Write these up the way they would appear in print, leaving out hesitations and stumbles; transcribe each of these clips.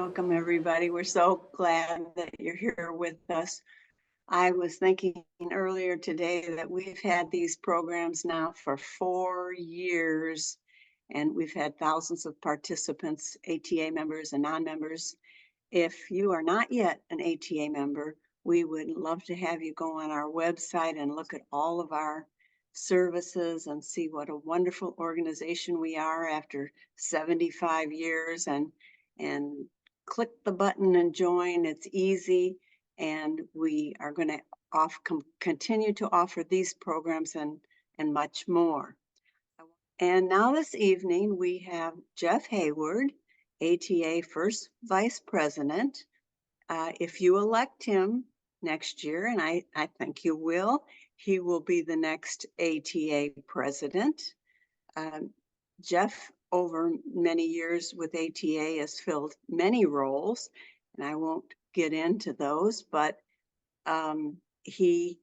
Welcome, everybody. We're so glad that you're here with us. I was thinking earlier today that we've had these programs now for 4 years, and we've had thousands of participants, ATA members and non-members. If you are not yet an ATA member, we would love to have you go on our website and look at all of our services and see what a wonderful organization we are after 75 years, and click the button and join. It's easy, and we are going to continue to offer these programs and much more. And now this evening we have Jeff Hayward, ATA First Vice President. If you elect him next year, and I think you will, he will be the next ATA president. Jeff, over many years with ATA, has filled many roles, and I won't get into those, but he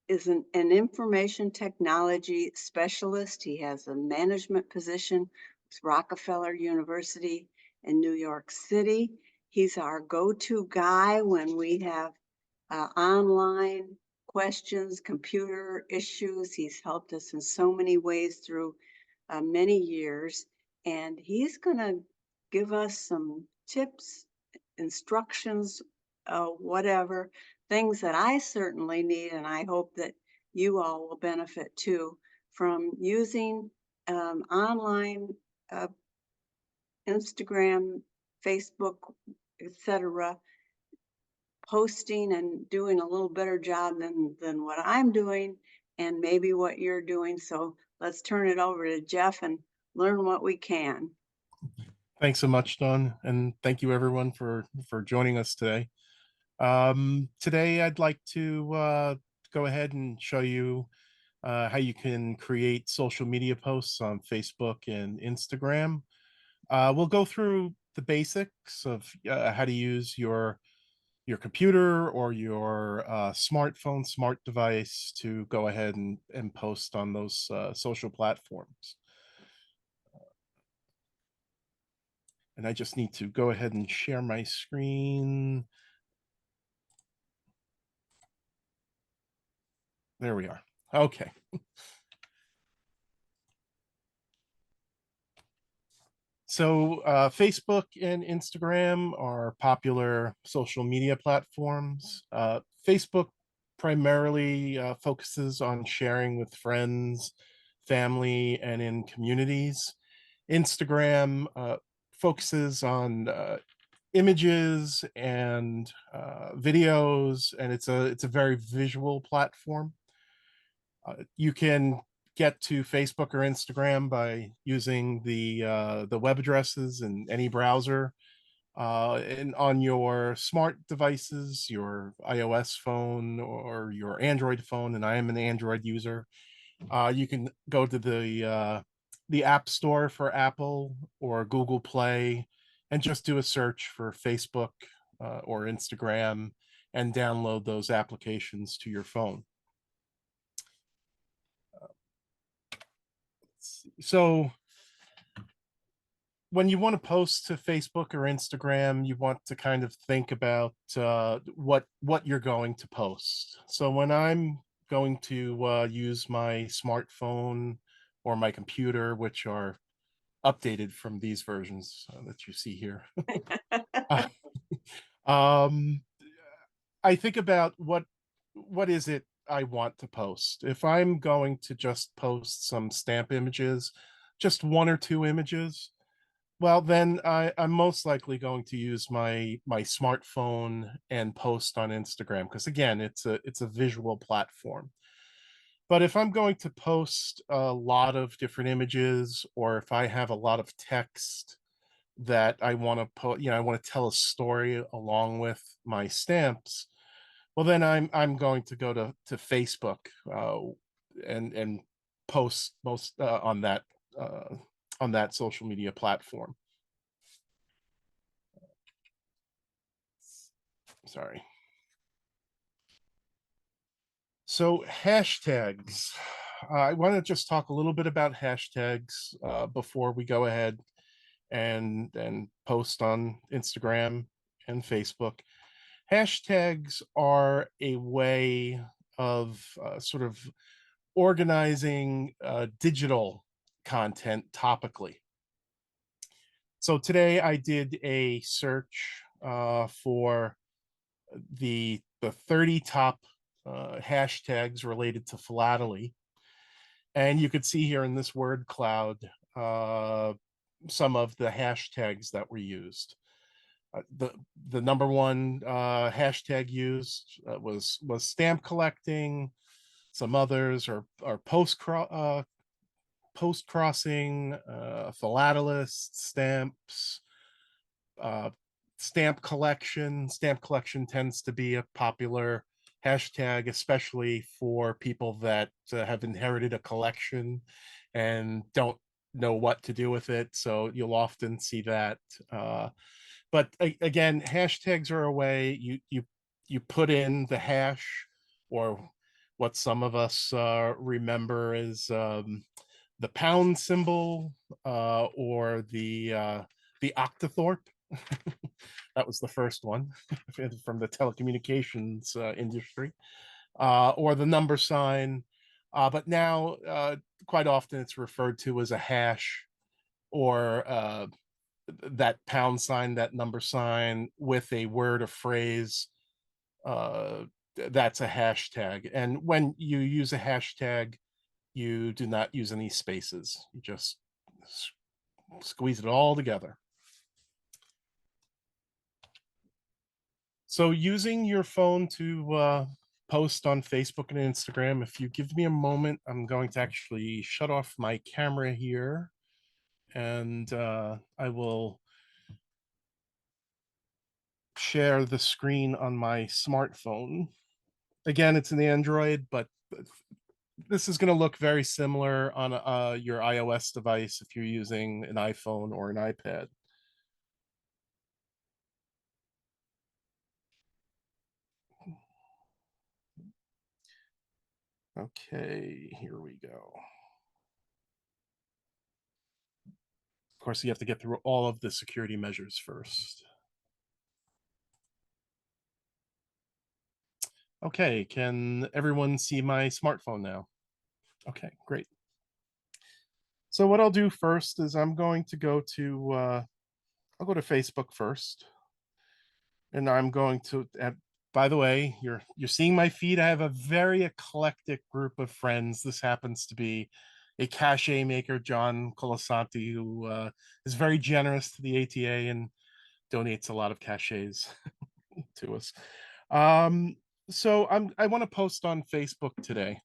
is an information technology specialist. He has a management position with Rockefeller University in New York City. He's our go-to guy when we have online questions, computer issues. He's helped us in so many ways through many years, and he's going to give us some tips, instructions, whatever, things that I certainly need, and I hope that you all will benefit too from using online Instagram, Facebook, etc., posting and doing a little better job than what I'm doing and maybe what you're doing. So let's turn it over to Jeff and learn what we can. Thanks so much, Dawn, and thank you everyone for joining us today. Today I'd like to go ahead and show you how you can create social media posts on Facebook and Instagram. We'll go through the basics of how to use your computer or your smartphone, smart device to go ahead and post on those social platforms. And I just need to go ahead and share my screen. There we are. Okay. So Facebook and Instagram are popular social media platforms. Facebook primarily focuses on sharing with friends, family, and in communities. Instagram focuses on images and videos, and it's a very visual platform. You can get to Facebook or Instagram by using the web addresses in any browser. And on your smart devices, your iOS phone or your Android phone, and I am an Android user, you can go to the App Store for Apple or Google Play and just do a search for Facebook or Instagram and download those applications to your phone. So when you want to post to Facebook or Instagram, you want to kind of think about what you're going to post. So when I'm going to use my smartphone or my computer, which are updated from these versions that you see here, I think about what is it I want to post. If I'm going to just post some stamp images, just one or two images, well, then I'm most likely going to use my smartphone and post on Instagram because again, it's a visual platform. But if I'm going to post a lot of different images, or if I have a lot of text that I want to put, I want to tell a story along with my stamps, well, then I'm going to go to Facebook and post most on that social media platform. Sorry. So hashtags. I want to just talk a little bit about hashtags before we go ahead and post on Instagram and Facebook. Hashtags are a way of sort of organizing digital content topically. So today I did a search for the 30 top hashtags related to philately. And you could see here in this word cloud some of the hashtags that were used. The number one hashtag used was stamp collecting. Some others are post crossing, philatelist, stamps, uh, stamp collection. Stamp collection tends to be a popular hashtag, especially for people that have inherited a collection and don't know what to do with it. So you'll often see that. But again, hashtags are a way you put in the hash, or what some of us remember as the pound symbol, or the octothorpe. That was the first one from the telecommunications industry, or the number sign. But now, quite often, it's referred to as a hash, or that pound sign, that number sign with a word or phrase. Uh, that's a hashtag. And when you use a hashtag, you do not use any spaces. You just squeeze it all together. So using your phone to post on Facebook and Instagram, if you give me a moment, I'm going to actually shut off my camera here, and I will share the screen on my smartphone. Again, it's an Android, but this is going to look very similar on your iOS device if you're using an iPhone or an iPad. Okay, here we go. Of course, you have to get through all of the security measures first. Okay, can everyone see my smartphone now? Okay, great. So what I'll do first is I'm going to go to I'll go to Facebook first, and I'm going to. By the way, you're seeing my feed. I have a very eclectic group of friends. This happens to be a cache maker, John Colasanti, who is very generous to the ATA and donates a lot of caches to us. Um, so I want to post on Facebook today,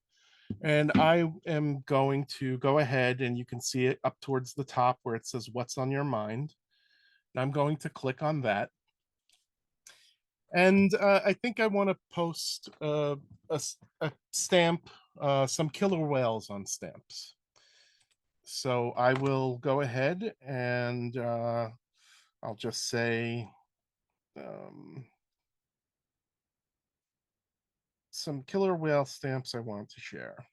and I am going to go ahead, and you can see it up towards the top where it says "What's on your mind." And I'm going to click on that, and I think I want to post a stamp, some killer whales on stamps. So I will go ahead and I'll just say some killer whale stamps I want to share.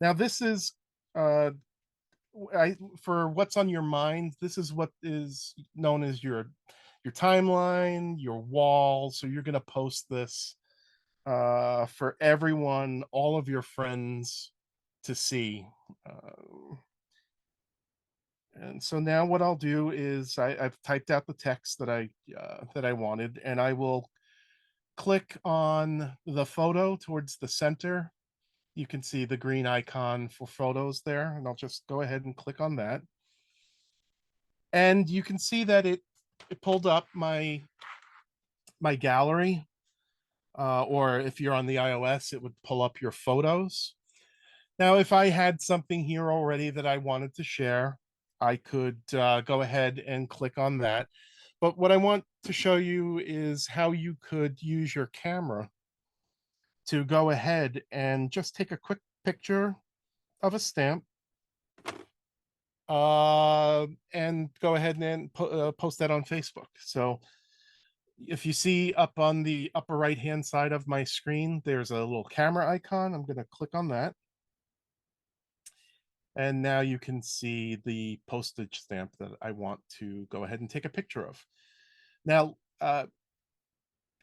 Now this is for what's on your mind. This is what is known as your timeline, your wall. So you're going to post this for everyone, all of your friends to see. And so now what I'll do is I've typed out the text that I wanted, and I will click on the photo towards the center. You can see the green icon for photos there, and I'll just go ahead and click on that. And you can see that it pulled up my gallery, or if you're on the iOS, it would pull up your photos. Now, if I had something here already that I wanted to share, I could go ahead and click on that. But what I want to show you is how you could use your camera to go ahead and just take a quick picture of a stamp, and go ahead and post that on Facebook. So if you see up on the upper right hand side of my screen, there's a little camera icon. I'm going to click on that. And now you can see the postage stamp that I want to go ahead and take a picture of. Now,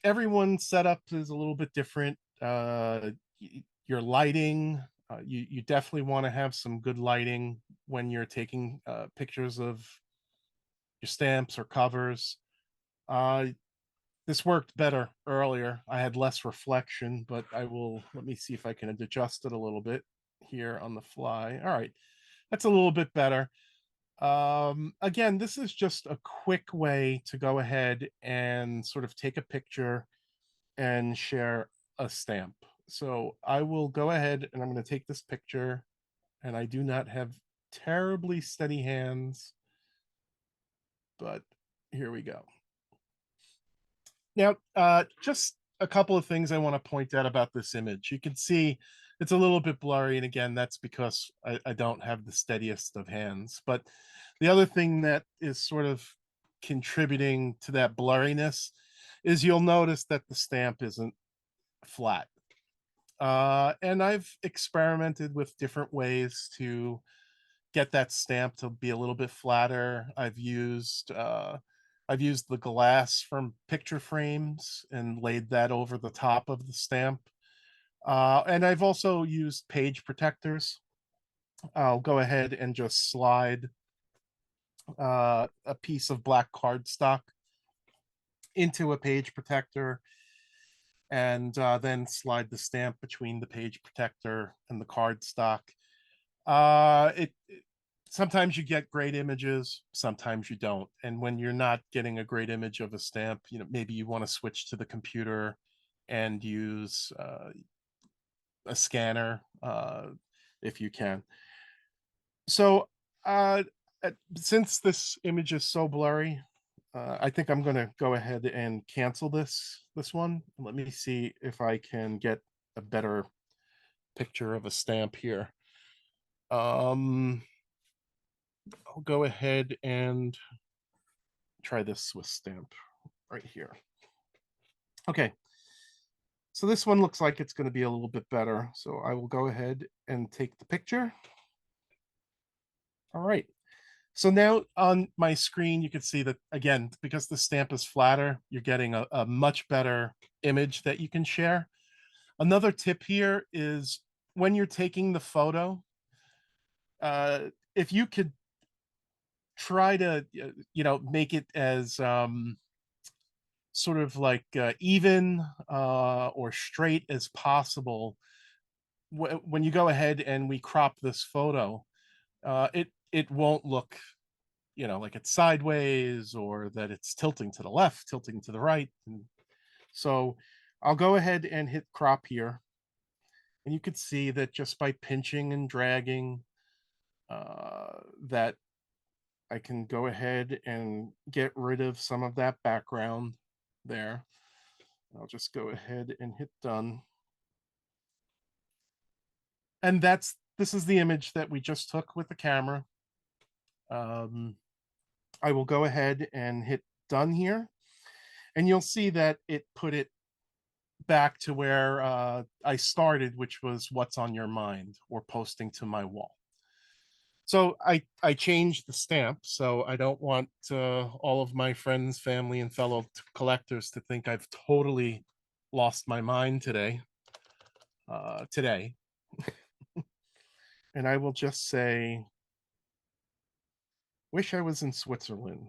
everyone's setup is a little bit different. Your lighting, you definitely want to have some good lighting when you're taking pictures of your stamps or covers. Uh, this worked better earlier. I had less reflection, but let me see if I can adjust it a little bit here on the fly. All right, that's a little bit better. Again, this is just a quick way to go ahead and sort of take a picture and share a stamp. So I will go ahead and I'm going to take this picture, and I do not have terribly steady hands, but here we go. Now, just a couple of things I want to point out about this image. You can see it's a little bit blurry, and again, that's because I don't have the steadiest of hands. But the other thing that is sort of contributing to that blurriness is you'll notice that the stamp isn't flat. And I've experimented with different ways to get that stamp to be a little bit flatter. I've used the glass from picture frames and laid that over the top of the stamp. And I've also used page protectors. I'll go ahead and just slide a piece of black cardstock into a page protector, and then slide the stamp between the page protector and the cardstock. It sometimes you get great images, sometimes you don't. And when you're not getting a great image of a stamp, maybe you want to switch to the computer and use a scanner if you can. So since this image is so blurry, I think I'm going to go ahead and cancel this one. Let me see if I can get a better picture of a stamp here. I'll go ahead and try this Swiss stamp right here. Okay, so this one looks like it's going to be a little bit better. So I will go ahead and take the picture. All right. So now on my screen, you can see that, again, because the stamp is flatter, you're getting a much better image that you can share. Another tip here is when you're taking the photo, if you could try to, make it as sort of like even or straight as possible. When you go ahead and we crop this photo, it won't look, like it's sideways or that it's tilting to the left, tilting to the right. And so I'll go ahead and hit crop here. And you could see that just by pinching and dragging, that I can go ahead and get rid of some of that background there. I'll just go ahead and hit done. And this is the image that we just took with the camera. I will go ahead and hit done here, and you'll see that it put it back to where I started, which was what's on your mind or posting to my wall. So I changed the stamp, so I don't want all of my friends, family, and fellow collectors to think I've totally lost my mind today. And I will just say, wish I was in Switzerland.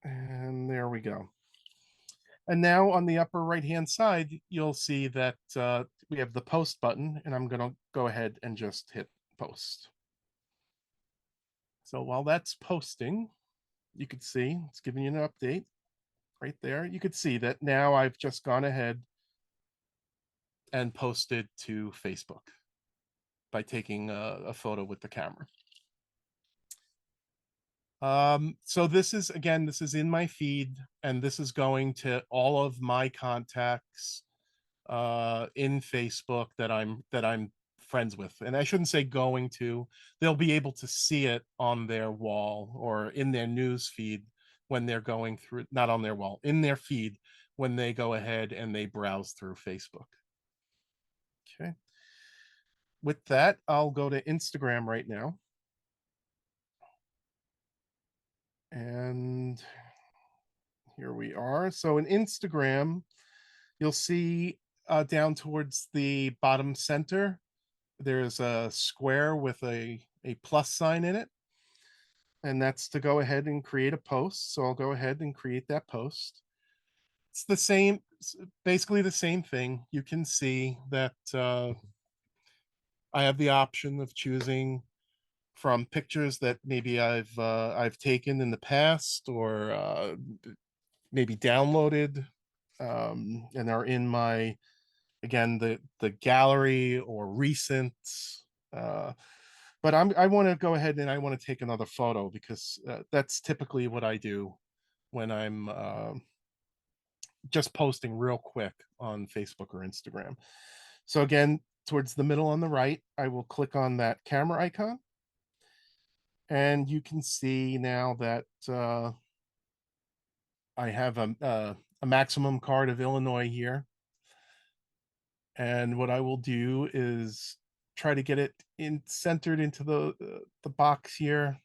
And there we go. And now on the upper right-hand side, you'll see that we have the post button, and I'm going to go ahead and just hit post. So while that's posting, you could see it's giving you an update right there. You could see that now I've just gone ahead and posted to Facebook by taking a photo with the camera. So this is in my feed, and this is going to all of my contacts in Facebook that I'm friends with. And I shouldn't say going to, they'll be able to see it on their wall or in their news feed when they're going through, not on their wall, in their feed when they go ahead and they browse through Facebook. Okay. With that, I'll go to Instagram right now. And here we are. So in Instagram, you'll see down towards the bottom center, there's a square with a plus sign in it. And that's to go ahead and create a post. So I'll go ahead and create that post. It's the same, basically the same thing. You can see that I have the option of choosing from pictures that maybe I've taken in the past or maybe downloaded and are in my, again, the gallery or recent. Uh, but I want to go ahead and I want to take another photo because that's typically what I do when I'm just posting real quick on Facebook or Instagram. So again, towards the middle on the right, I will click on that camera icon. And you can see now that I have a maximum card of Illinois here. And what I will do is try to get it in centered into the box here.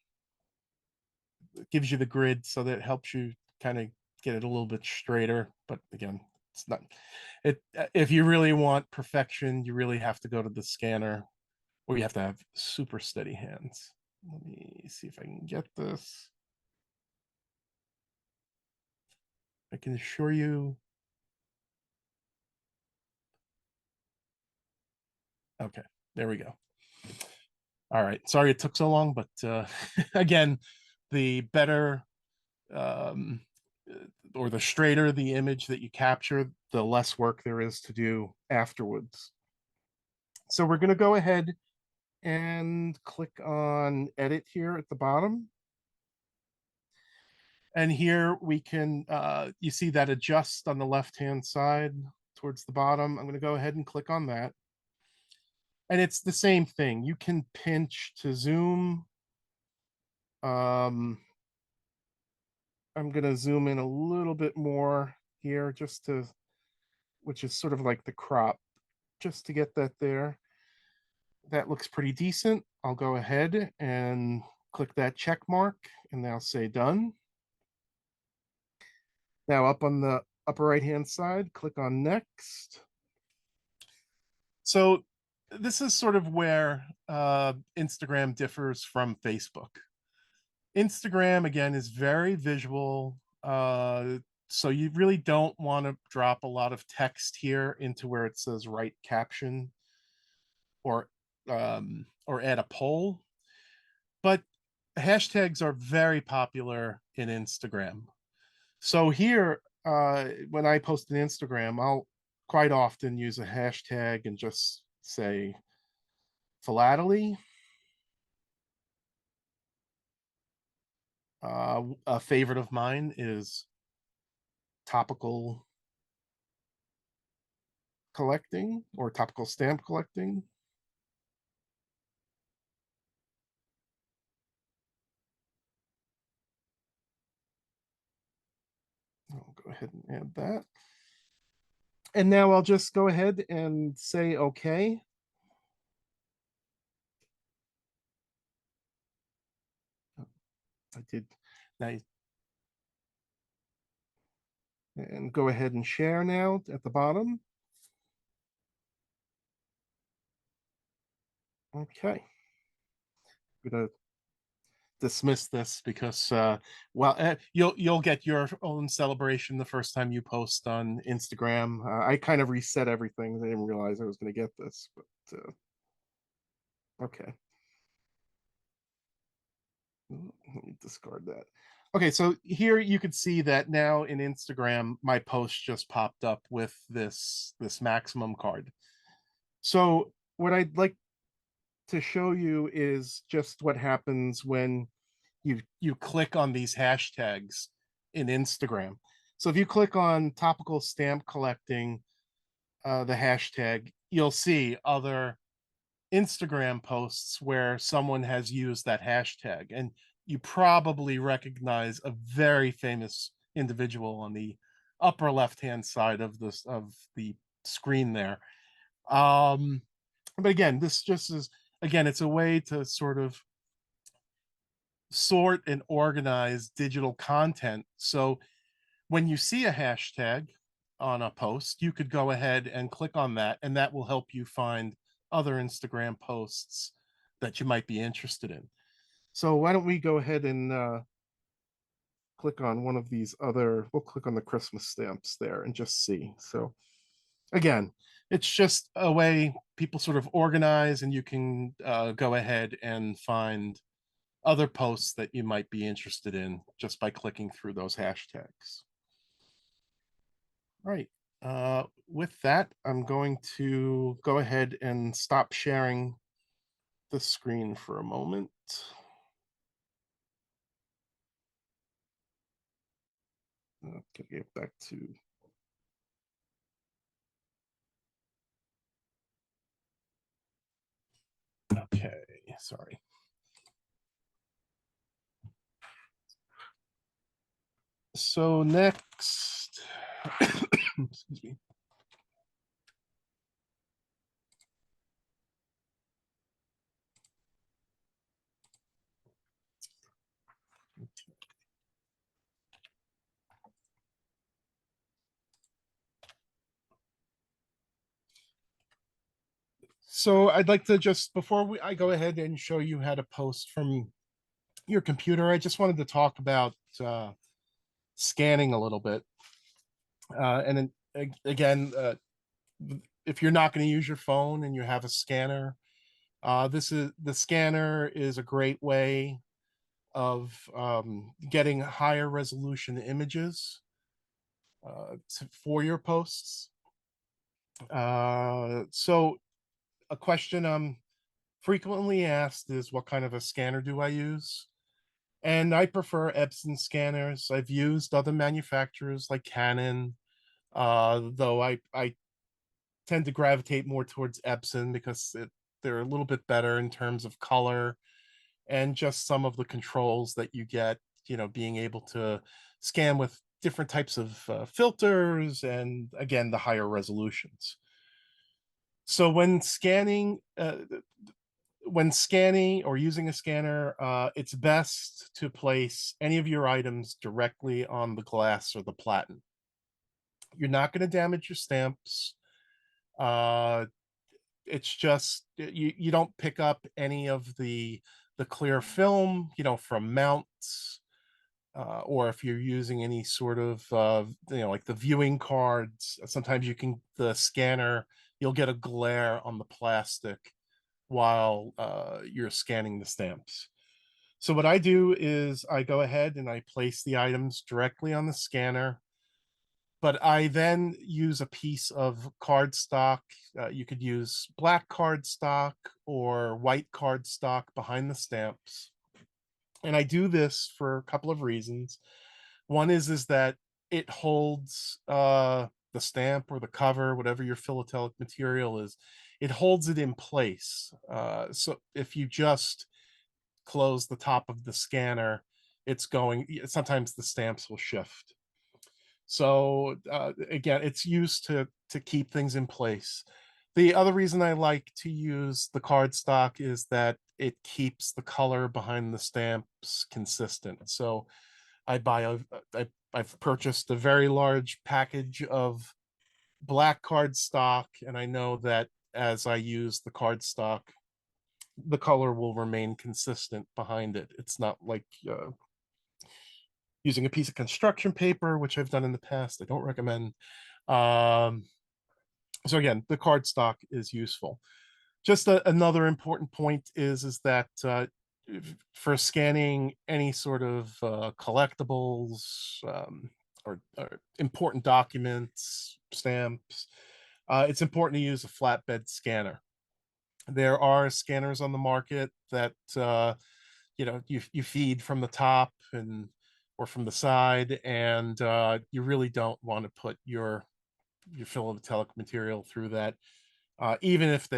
It gives you the grid so that it helps you kind of get it a little bit straighter. But again, it's not it. If you really want perfection, you really have to go to the scanner, or you have to have super steady hands. Let me see if I can get this. I can assure you. Okay, there we go. All right. Sorry it took so long, but again, the better um, or the straighter the image that you capture, the less work there is to do afterwards. So we're going to go ahead and click on edit here at the bottom. And here we can, you see that adjust on the left-hand side towards the bottom. I'm going to go ahead and click on that. And it's the same thing. You can pinch to zoom. I'm going to zoom in a little bit more here just to, which is sort of like the crop, just to get that there. That looks pretty decent. I'll go ahead and click that check mark and now say done. Now up on the upper right hand side, click on next. So this is sort of where Instagram differs from Facebook. Instagram, again, is very visual. So you really don't want to drop a lot of text here into where it says write caption or add a poll. But hashtags are very popular in Instagram. So here, when I post an Instagram, I'll quite often use a hashtag and just say philately. A favorite of mine is topical collecting or topical stamp collecting. I'll go ahead and add that. And now I'll just go ahead and say okay. I did nice. And go ahead and share now at the bottom. Okay. I'm gonna dismiss this because you'll get your own celebration the first time you post on Instagram. I kind of reset everything. I didn't realize I was going to get this, but okay. Let me discard that. Okay, so here you can see that now in Instagram, my post just popped up with this maximum card. So what I'd like to show you is just what happens when you click on these hashtags in Instagram. So if you click on topical stamp collecting, the hashtag, you'll see other Instagram posts where someone has used that hashtag, and you probably recognize a very famous individual on the upper left hand side of the screen there. um but again, this just is, again, it's a way to sort of sort and organize digital content. So when you see a hashtag on a post, you could go ahead and click on that, and that will help you find other Instagram posts that you might be interested in. So why don't we go ahead and click on one of these other, we'll click on the Christmas stamps there and just see. So again, it's just a way people sort of organize, and you can go ahead and find other posts that you might be interested in just by clicking through those hashtags. All right. With that, I'm going to go ahead and stop sharing the screen for a moment. Okay, get back to. Okay, sorry. So next, excuse me. So I'd like to just, before I go ahead and show you how to post from your computer, I just wanted to talk about scanning a little bit. And then again, if you're not going to use your phone and you have a scanner, the scanner is a great way of getting higher resolution images for your posts. So a question I'm frequently asked is, what kind of a scanner do I use? And I prefer Epson scanners. I've used other manufacturers like Canon, though I tend to gravitate more towards Epson because they're a little bit better in terms of color and just some of the controls that you get, being able to scan with different types of filters, and again, the higher resolutions. So when scanning or using a scanner, it's best to place any of your items directly on the glass or the platen. You're not going to damage your stamps. Uh, it's just you don't pick up any of the clear film, from mounts, or if you're using any sort of like the viewing cards. Sometimes the scanner, you'll get a glare on the plastic while you're scanning the stamps. So what I do is I go ahead and I place the items directly on the scanner, but I then use a piece of cardstock. You could use black cardstock or white cardstock behind the stamps. And I do this for a couple of reasons. One is that it holds the stamp or the cover, whatever your philatelic material is, it holds it in place. So if you just close the top of the scanner, sometimes the stamps will shift. So again, it's used to keep things in place. The other reason I like to use the cardstock is that it keeps the color behind the stamps consistent. So I buy a I've purchased a very large package of black cardstock, and I know that as I use the cardstock, the color will remain consistent behind it. It's not like using a piece of construction paper, which I've done in the past. I don't recommend. Um, so again, the cardstock is useful. Just another important point is that for scanning any sort of collectibles, or important documents, stamps, it's important to use a flatbed scanner. There are scanners on the market that you feed from the top and or from the side, and you really don't want to put your philatelic material through that, even if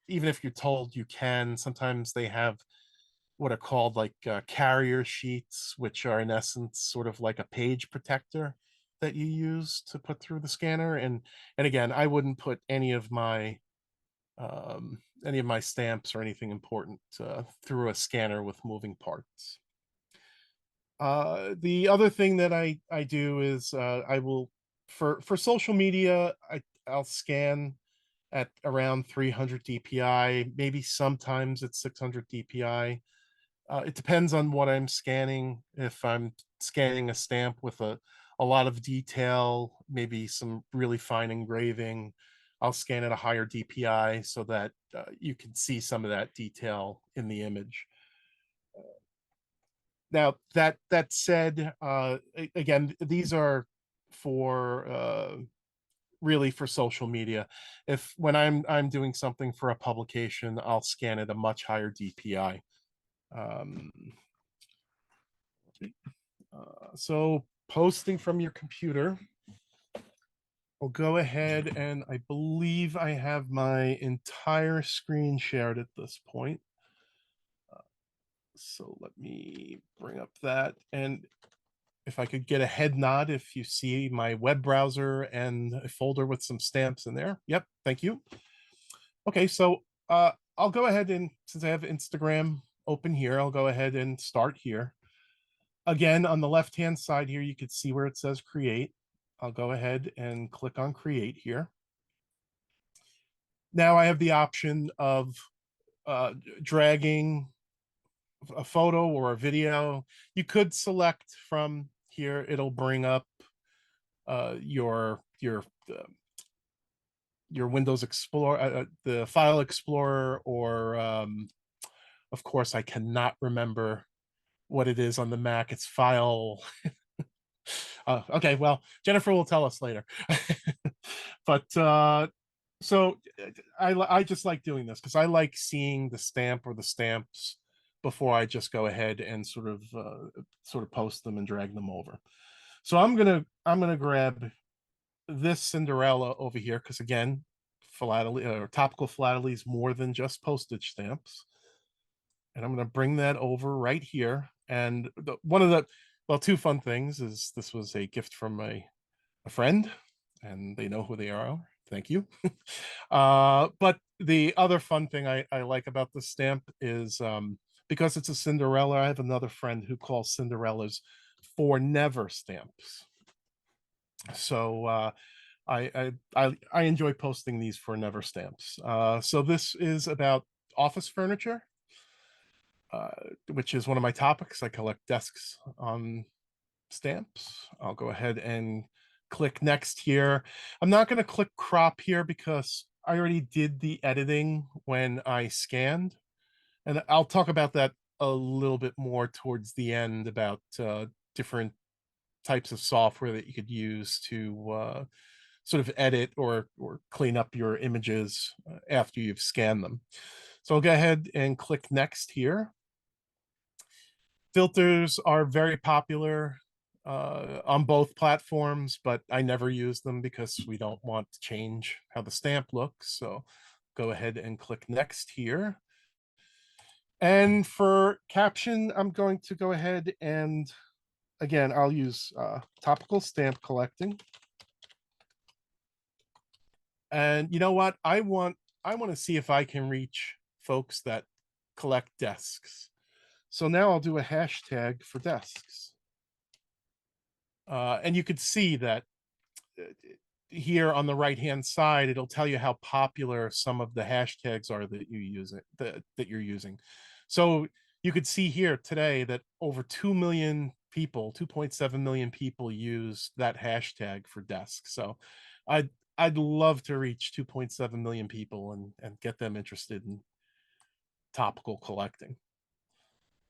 even if you're told you can, sometimes they have what are called like carrier sheets, which are in essence sort of like a page protector that you use to put through the scanner. And again, I wouldn't put any of my stamps or anything important through a scanner with moving parts. The other thing that I do is I will for social media I'll scan at around 300 DPI, maybe sometimes it's 600 DPI. It depends on what I'm scanning. If I'm scanning a stamp with a lot of detail, maybe some really fine engraving, I'll scan at a higher DPI so that you can see some of that detail in the image. Now that said, again, these are for really for social media. If when I'm doing something for a publication, I'll scan at a much higher DPI. Um, so posting from your computer, I'll go ahead and I believe I have my entire screen shared at this point. So let me bring up that. And if I could get a head nod if you see my web browser and a folder with some stamps in there. Yep, thank you. Okay, so I'll go ahead and since I have Instagram open here, I'll go ahead and start here. Again, on the left-hand side here, you can see where it says create. I'll go ahead and click on create here. Now I have the option of dragging a photo or a video. You could select from here. It'll bring up your Windows Explorer, the File Explorer, or of course I cannot remember what it is on the Mac. It's File. Okay, well, Jennifer will tell us later. But so I just like doing this because I like seeing the stamp or the stamps before I just go ahead and sort of post them and drag them over. So I'm gonna grab this Cinderella over here because again, philately or topical philately is more than just postage stamps. And I'm gonna bring that over right here. And one of the two fun things is this was a gift from a friend, and they know who they are. Thank you. But the other fun thing I like about the stamp is because it's a Cinderella, I have another friend who calls Cinderellas for never stamps. So I enjoy posting these for never stamps. So this is about office furniture, which is one of my topics. I collect desks on stamps. I'll go ahead and click next here. I'm not going to click crop here because I already did the editing when I scanned. And I'll talk about that a little bit more towards the end about different types of software that you could use to sort of edit or clean up your images after you've scanned them. So I'll go ahead and click next here. Filters are very popular on both platforms, but I never use them because we don't want to change how the stamp looks. So go ahead and click next here. And for caption, I'm going to go ahead and again, I'll use topical stamp collecting. And you know what? I want to see if I can reach folks that collect desks. So now I'll do a hashtag for desks. And you could see that here on the right hand side, it'll tell you how popular some of the hashtags are that you use it that you're using. So you could see here today that over 2 million people, 2.7 million people use that hashtag for desks. So I'd love to reach 2.7 million people and get them interested in topical collecting.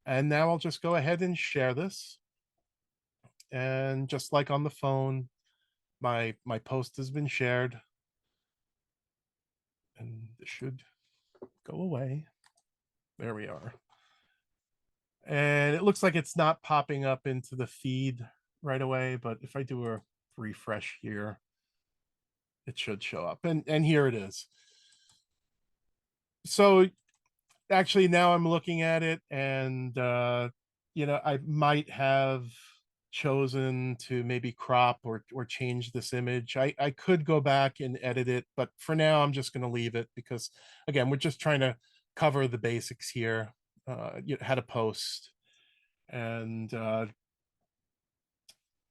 And now I'll just go ahead and share this. And just like on the phone, my post has been shared. And this should go away. There we are. And it looks like it's not popping up into the feed right away, but if I do a refresh here, it should show up. And here it is. So actually now I'm looking at it, and I might have chosen to maybe crop or change this image. I could go back and edit it, but for now I'm just going to leave it because again, we're just trying to cover the basics here. How to post, and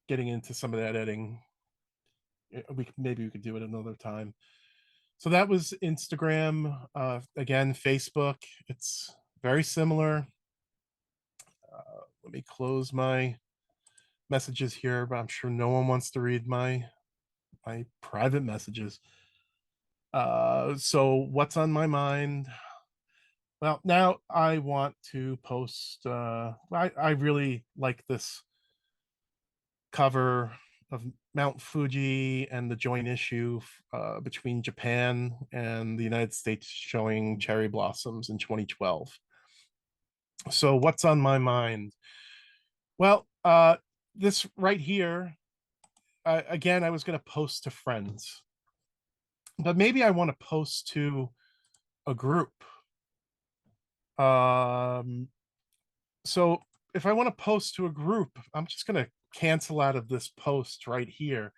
getting into some of that editing. Maybe we could do it another time. So that was Instagram. Again, Facebook, it's very similar. Let me close my messages here, but I'm sure no one wants to read my private messages. So what's on my mind? Well, now I want to post. I really like this cover of Mount Fuji and the joint issue between Japan and the United States showing cherry blossoms in 2012. So what's on my mind? Well, this right here, again, I was going to post to friends, but maybe I want to post to a group. Um, so if I want to post to a group, I'm just going to cancel out of this post right here.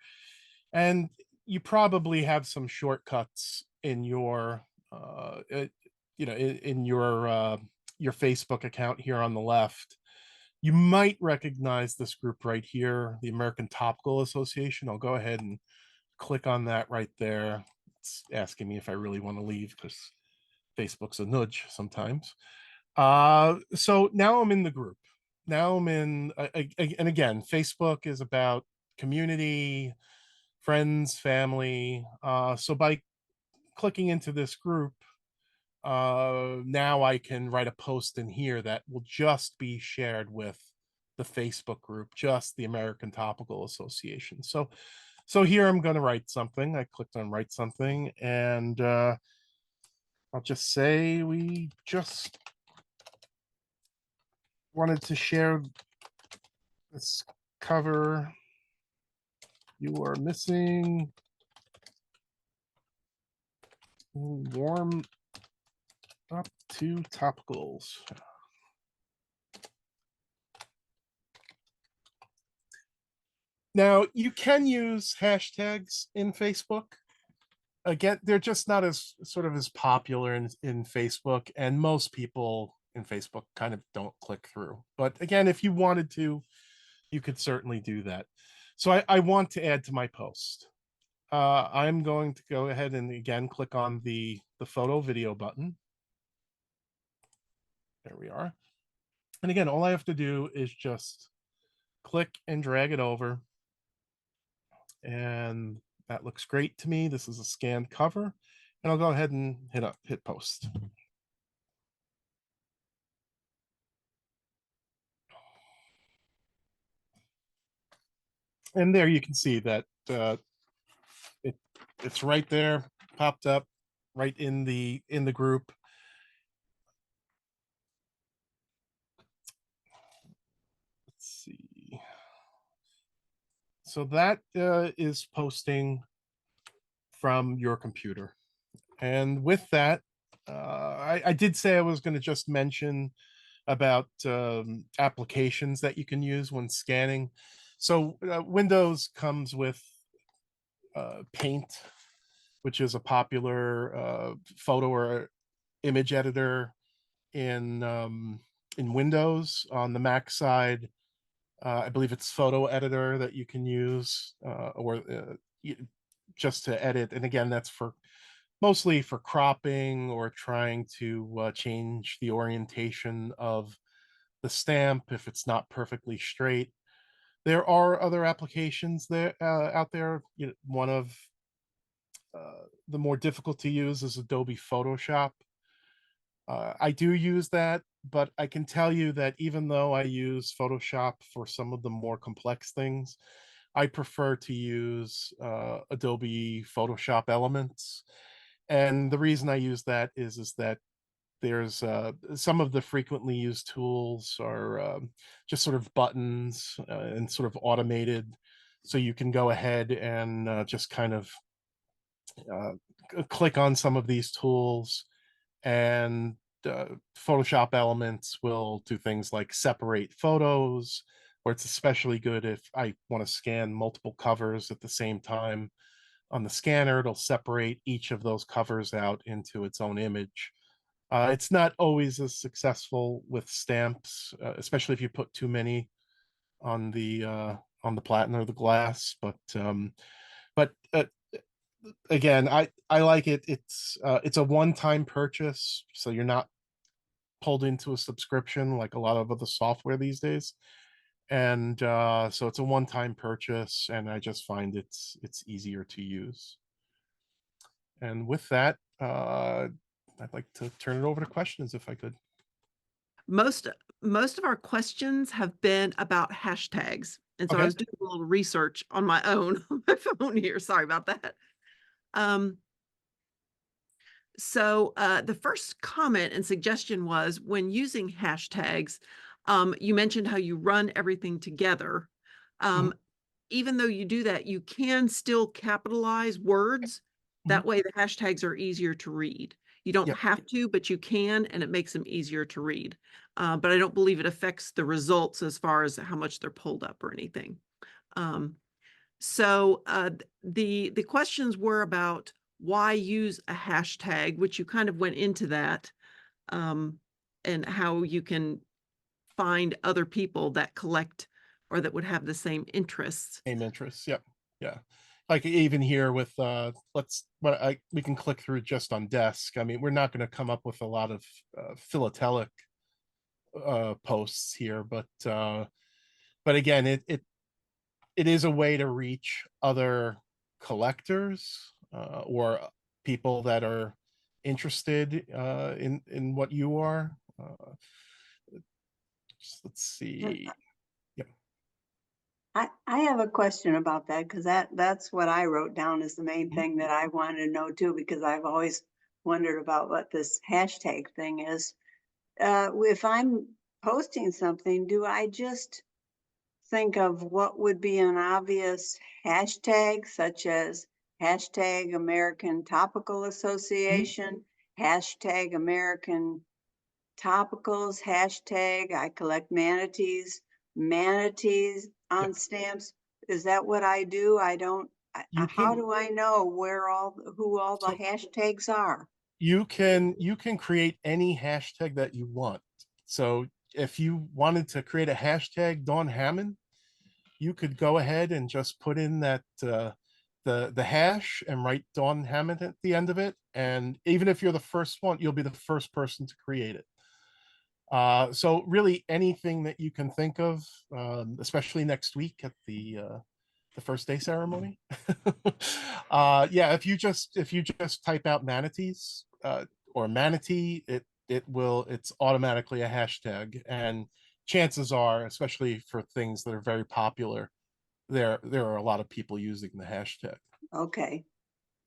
And you probably have some shortcuts in your, in your Facebook account here on the left. You might recognize this group right here, the American Topical Association. I'll go ahead and click on that right there. It's asking me if I really want to leave because Facebook's a nudge sometimes. So now I'm in the group. Now I'm in, and again, Facebook is about community, friends, family. So by clicking into this group, now I can write a post in here that will just be shared with the Facebook group, just the American Topical Association. So here I'm going to write something. I clicked on write something, and I'll just say we just wanted to share this cover. You are missing warm up to topicals. Now you can use hashtags in Facebook. Again, they're just not as sort of as popular in Facebook, and most people in Facebook kind of don't click through. But again, if you wanted to, you could certainly do that. So I want to add to my post. I'm going to go ahead and again click on the photo video button. There we are. And again, all I have to do is just click and drag it over. And that looks great to me. This is a scanned cover. And I'll go ahead and hit post. And there you can see that it's right there, popped up right in the group. Let's see. So that is posting from your computer. And with that, I did say I was going to just mention about applications that you can use when scanning. So Windows comes with Paint, which is a popular photo or image editor in Windows. On the Mac side, I believe it's Photo Editor that you can use, or just to edit. And again, that's for mostly for cropping or trying to change the orientation of the stamp if it's not perfectly straight. There are other applications there out there. One of the more difficult to use is Adobe Photoshop. I do use that, but I can tell you that even though I use Photoshop for some of the more complex things, I prefer to use Adobe Photoshop Elements. And the reason I use that is that there's some of the frequently used tools are just sort of buttons and sort of automated. So you can go ahead and just kind of click on some of these tools and Photoshop Elements will do things like separate photos, or it's especially good if I want to scan multiple covers at the same time. On the scanner, it'll separate each of those covers out into its own image. It's not always as successful with stamps, especially if you put too many on the platen or the glass. But again, I like it. It's a one-time purchase, so you're not pulled into a subscription like a lot of other software these days. And so it's a one-time purchase, and I just find it's easier to use. And with that, I'd like to turn it over to questions if I could. Most most of our questions have been about hashtags. And so I Okay. was doing a little research on my own on my phone here. Sorry about that. Um, the first comment and suggestion was when using hashtags, you mentioned how you run everything together. Um, Even though you do that, you can still capitalize words. Mhm. That way the hashtags are easier to read. You don't Yep. have to, but you can, and it makes them easier to read. But I don't believe it affects the results as far as how much they're pulled up or anything. Um, the questions were about why use a hashtag, which you kind of went into that, um, and how you can find other people that collect or that would have the same interests. Same interests. Yep. Yeah. Like even here with we can click through just on desk. I mean, we're not going to come up with a lot of philatelic posts here, but again, it is a way to reach other collectors or people that are interested in what you are. Let's see. Yep. I have a question about that because that's what I wrote down as the main thing that I wanted to know too, because I've always wondered about what this hashtag thing is. If I'm posting something, do I just think of what would be an obvious hashtag, such as hashtag American Topical Association, hashtag American Topicals, hashtag I collect manatees on Yep. stamps? Is that what I do? I don't, You how can do I know who all the so hashtags are? you can create any hashtag that you want. So if you wanted to create a hashtag Dawn Hammond, you could go ahead and just put in that the hash and write Dawn Hammond at the end of it. And even if you're the first one, you'll be the first person to create it. So really anything that you can think of, especially next week at the first day ceremony. Yeah, if you just type out manatees or manatee, it's automatically a hashtag, and chances are, especially for things that are very popular, there are a lot of people using the hashtag. Okay,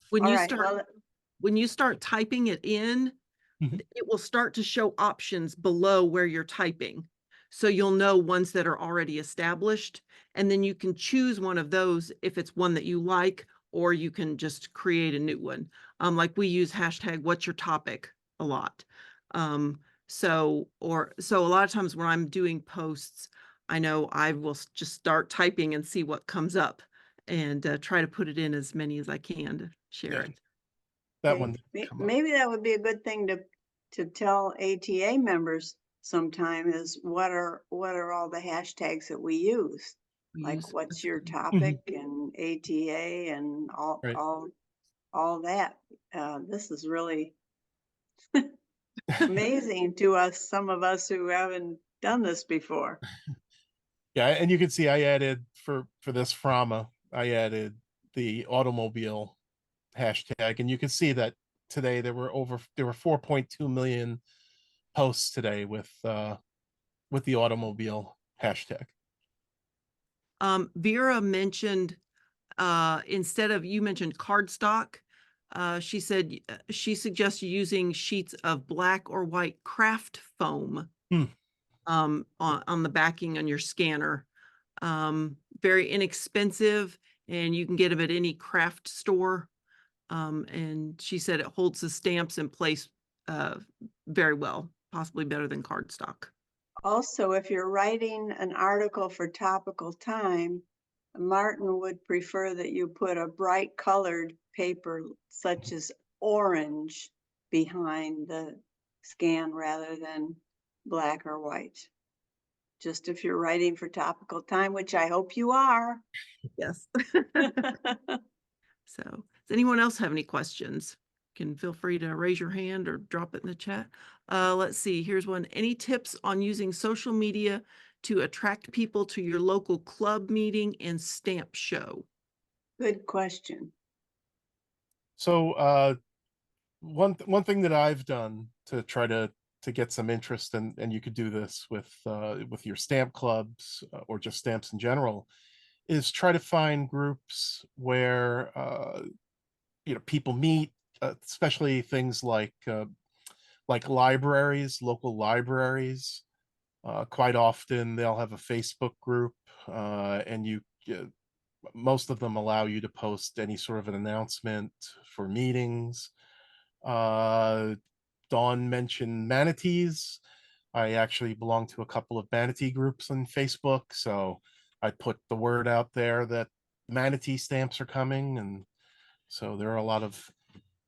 When all you right, start well, when you start typing it in, Mhm. it will start to show options below where you're typing. So you'll know ones that are already established, and then you can choose one of those if it's one that you like, or you can just create a new one. Like we use hashtag what's your topic a lot. So a lot of times when I'm doing posts, I know I will just start typing and see what comes up and try to put it in as many as I can to share Yeah, it. that okay, one didn't come up. maybe that would be a good thing to tell ATA members sometime is what are all the hashtags that we use? We Like use what's that's a your good topic and ATA and Right. all that. This is really amazing to us, some of us who haven't done this before. Yeah, and you can see I added for this Frama, I added the automobile hashtag, and you can see that today there were 4.2 million posts today with the automobile hashtag. Vera mentioned instead of you mentioned cardstock, she said she suggests using sheets of black or white craft foam Hmm. on the backing on your scanner. Very inexpensive, and you can get them at any craft store. And she said it holds the stamps in place very well, possibly better than cardstock. Also, if you're writing an article for Topical Time, Martin would prefer that you put a bright colored paper such as orange behind the scan rather than black or white. Just if you're writing for Topical Time, which I hope you are. Yes. So, does anyone else have any questions? Can feel free to raise your hand or drop it in the chat. Let's see, here's one. Any tips on using social media to attract people to your local club meeting and stamp show? Good question. So one thing that I've done to try to get some interest, and you could do this with your stamp clubs or just stamps in general, is try to find groups where people meet, especially things like libraries, local libraries. Quite often they'll have a Facebook group, and most of them allow you to post any sort of an announcement for meetings. Dawn mentioned manatees. I actually belong to a couple of manatee groups on Facebook, so I put the word out there that manatee stamps are coming, and so there are a lot of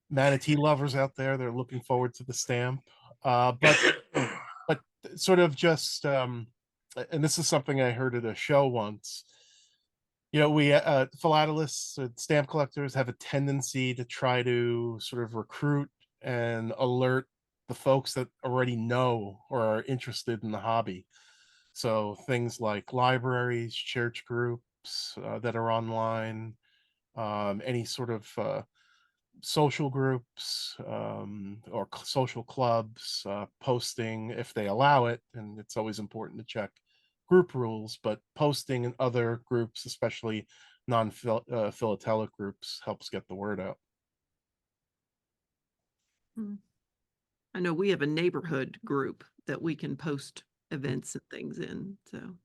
manatee lovers out there. They're looking forward to the stamp. But sort of just and this is something I heard at a show once. We philatelists and stamp collectors have a tendency to try to sort of recruit and alert the folks that already know or are interested in the hobby. So things like libraries, church groups that are online, any sort of social groups or social clubs posting if they allow it, and it's always important to check group rules, but posting in other groups, especially non-philatelic groups, helps get the word out. I know we have a neighborhood group that we can post events and things in, so.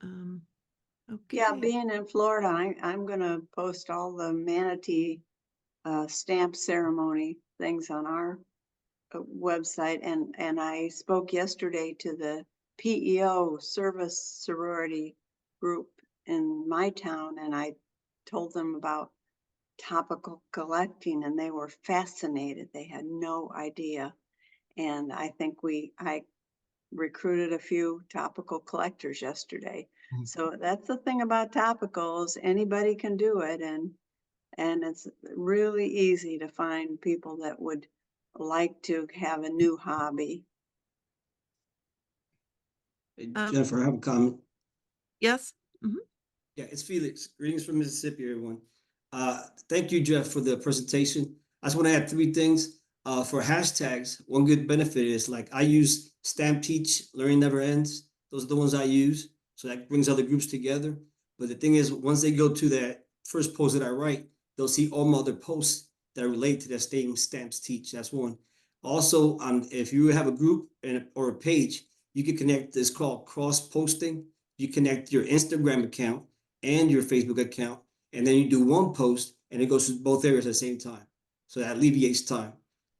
Okay. Yeah, being in Florida, I'm gonna post all the manatee stamp ceremony things on our website, and I spoke yesterday to the PEO service sorority group in my town, and I told them about topical collecting, and they were fascinated. They had no idea. And I think I recruited a few topical collectors yesterday. Mhm. So that's the thing about topicals, anybody can do it, and it's really easy to find people that would like to have a new hobby. Hey, Um, Jennifer, I have a comment. Yes. Yeah, it's Felix. Greetings from Mississippi, everyone. Thank you, Jeff, for the presentation. I just want to add three things. For hashtags, one good benefit is like I use Stamp Teach, Learning Never Ends. Those are the ones I use. So that brings other groups together. But the thing is, once they go to that first post that I write, they'll see all my other posts that relate to that same Stamps Teach. That's one. Also, if you have a group or a page, you can connect this called cross posting. You connect your Instagram account and your Facebook account, and then you do one post and it goes to both areas at the same time. So that alleviates time.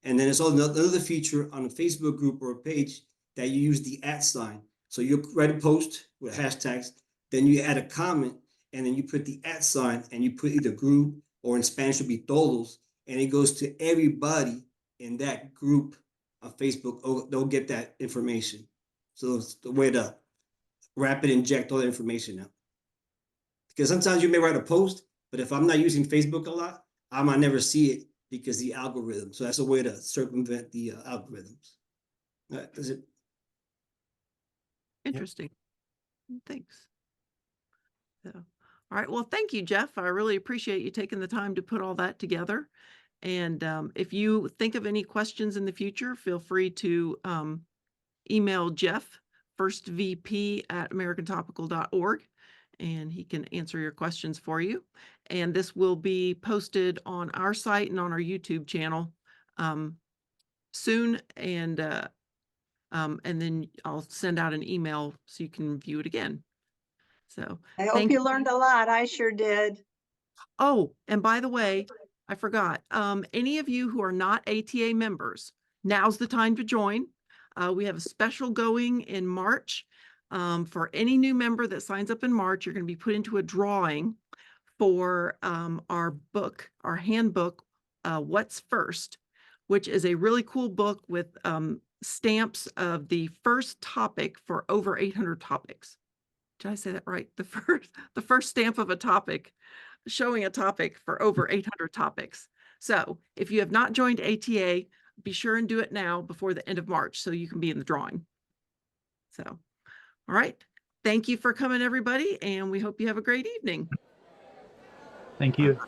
And then it's also another feature on a Facebook group or a page that you use the @ sign. So you write a post with hashtags, then you add a comment, and then you put the @ sign and you put either group or in Spanish would be todos, and it goes to everybody in that group on Facebook. Oh, they'll get that information. So it's the way to rapid inject all the information out. Because sometimes you may write a post, but if I'm not using Facebook a lot, I might never see it because the algorithm. So that's a way to circumvent the algorithms. That's it. Interesting. Thanks. So, all right. Well, thank you, Jeff. I really appreciate you taking the time to put all that together. And if you think of any questions in the future, feel free to email Jeff, firstvp@americantopical.org, and he can answer your questions for you. And this will be posted on our site and on our YouTube channel soon. And then I'll send out an email so you can view it again. So I hope thank you learned a lot. I sure did. Oh, and by the way, I forgot. Any of you who are not ATA members, now's the time to join. We have a special going in March. For any new member that signs up in March, you're going to be put into a drawing for our book, our handbook, What's First, which is a really cool book with stamps of the first topic for over 800 topics. Did I say that right? The first stamp of a topic, showing a topic for over 800 topics. So if you have not joined ATA, be sure and do it now before the end of March so you can be in the drawing. So, all right. Thank you for coming, everybody, and we hope you have a great evening. Thank you.